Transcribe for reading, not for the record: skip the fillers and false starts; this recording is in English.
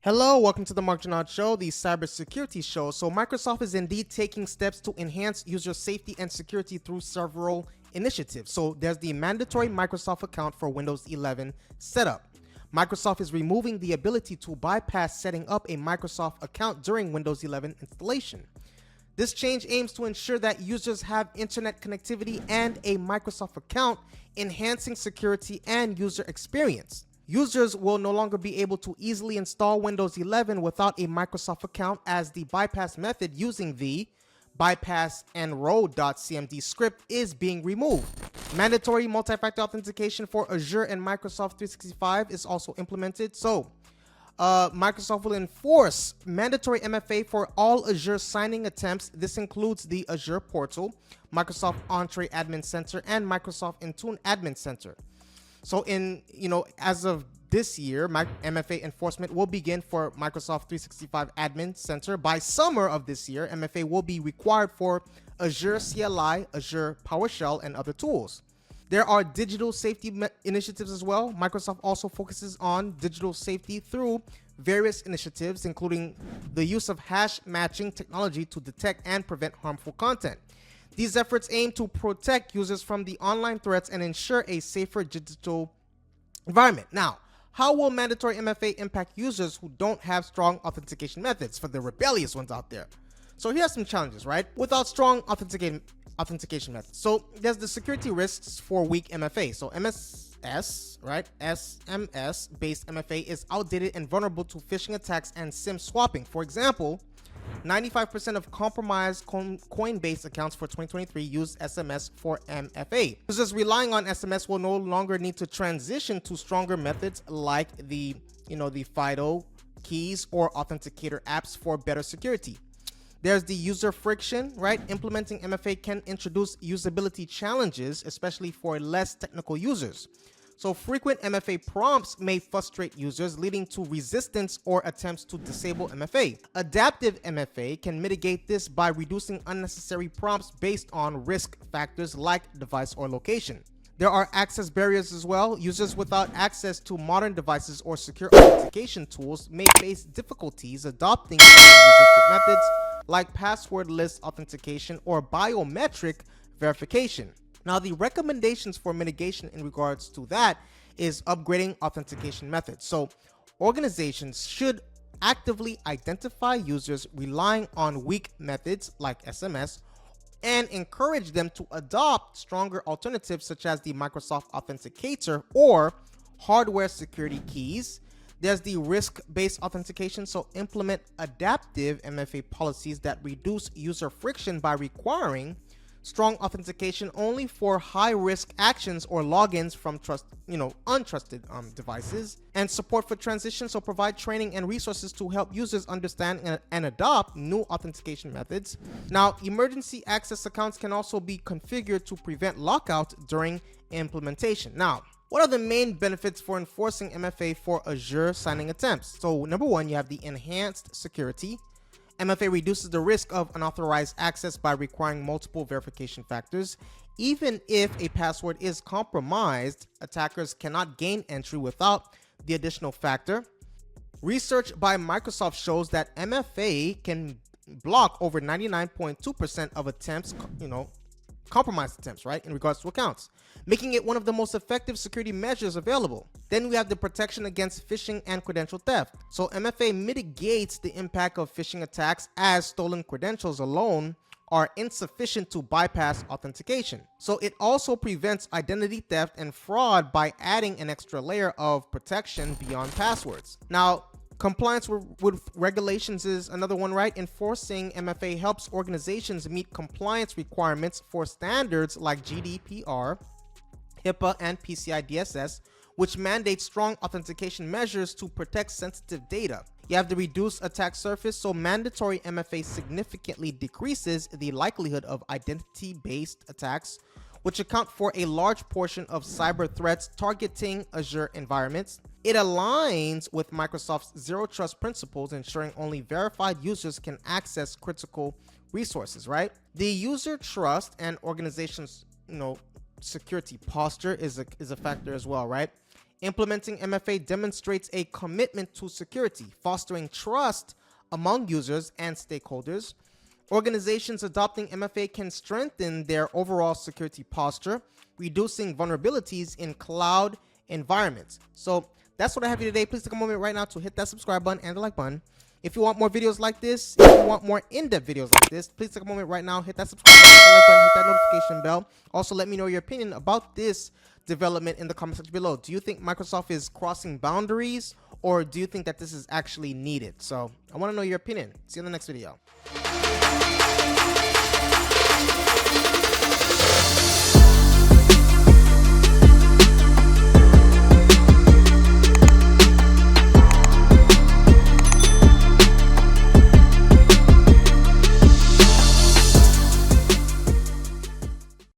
Hello, welcome to the Mark Janard Show, the cybersecurity show. So Microsoft is indeed taking steps to enhance user safety and security through several initiatives. So there's the mandatory Microsoft account for Windows 11 setup. Microsoft is removing the ability to bypass setting up a Microsoft account during Windows 11 installation. This change aims to ensure that users have internet connectivity and a Microsoft account, enhancing security and user experience. Users will no longer be able to easily install Windows 11 without a Microsoft account, as the bypass method using the bypassenroll.cmd script is being removed. Mandatory multi-factor authentication for Azure and Microsoft 365 is also implemented. So Microsoft will enforce mandatory MFA for all Azure signing attempts. This includes the Azure portal, Microsoft Entrée Admin Center, and Microsoft Intune Admin Center. So as of this year, MFA enforcement will begin for Microsoft 365 Admin Center. By summer of this year, MFA will be required for Azure CLI, Azure PowerShell, and other tools. There are digital safety initiatives as well. Microsoft also focuses on digital safety through various initiatives, including the use of hash matching technology to detect and prevent harmful content. These efforts aim to protect users from the online threats and ensure a safer digital environment. Now, how will mandatory MFA impact users who don't have strong authentication methods, for the rebellious ones out there? So here are some challenges, right? Without strong authentication methods. So there's the security risks for weak MFA. So SMS, right? SMS-based MFA is outdated and vulnerable to phishing attacks and SIM swapping. For example, 95% of compromised Coinbase accounts for 2023 use SMS for MFA. Users relying on SMS will no longer need to transition to stronger methods like the FIDO keys or authenticator apps for better security. There's the user friction, right? Implementing MFA can introduce usability challenges, especially for less technical users. So frequent MFA prompts may frustrate users, leading to resistance or attempts to disable MFA. Adaptive MFA can mitigate this by reducing unnecessary prompts based on risk factors like device or location. There are access barriers as well. Users without access to modern devices or secure authentication tools may face difficulties adopting user-friendly methods like passwordless authentication or biometric verification. Now, the recommendations for mitigation in regards to that is upgrading authentication methods. So organizations should actively identify users relying on weak methods like SMS and encourage them to adopt stronger alternatives such as the Microsoft Authenticator or hardware security keys. There's the risk-based authentication, so implement adaptive MFA policies that reduce user friction by requiring strong authentication only for high-risk actions or logins from untrusted devices, and support for transition. So provide training and resources to help users understand and adopt new authentication methods. Now, emergency access accounts can also be configured to prevent lockout during implementation. Now, what are the main benefits for enforcing MFA for Azure signing attempts? So number one, you have the enhanced security. MFA reduces the risk of unauthorized access by requiring multiple verification factors. Even if a password is compromised, attackers cannot gain entry without the additional factor. Research by Microsoft shows that MFA can block over 99.2% of attempts, compromised attempts, right, in regards to accounts, making it one of the most effective security measures available. Then we have the protection against phishing and credential theft. So MFA mitigates the impact of phishing attacks, as stolen credentials alone are insufficient to bypass authentication. So it also prevents identity theft and fraud by adding an extra layer of protection beyond passwords. Now, compliance with regulations is another one, right? Enforcing MFA helps organizations meet compliance requirements for standards like GDPR, HIPAA, and PCI DSS, which mandate strong authentication measures to protect sensitive data. You have the reduced attack surface, so mandatory MFA significantly decreases the likelihood of identity-based attacks, which account for a large portion of cyber threats targeting Azure environments. It aligns with Microsoft's zero trust principles, ensuring only verified users can access critical resources, right? The user trust and organization's, security posture is a factor as well, right? Implementing MFA demonstrates a commitment to security, fostering trust among users and stakeholders. Organizations adopting MFA can strengthen their overall security posture, reducing vulnerabilities in cloud environments. So that's what I have for you today. Please take a moment right now to hit that subscribe button and the like button. If you want more videos like this, if you want more in-depth videos like this, please take a moment right now, hit that subscribe button, hit the like button, hit that notification bell. Also, let me know your opinion about this development in the comment section below. Do you think Microsoft is crossing boundaries, or do you think that this is actually needed? So I want to know your opinion. See you in the next video.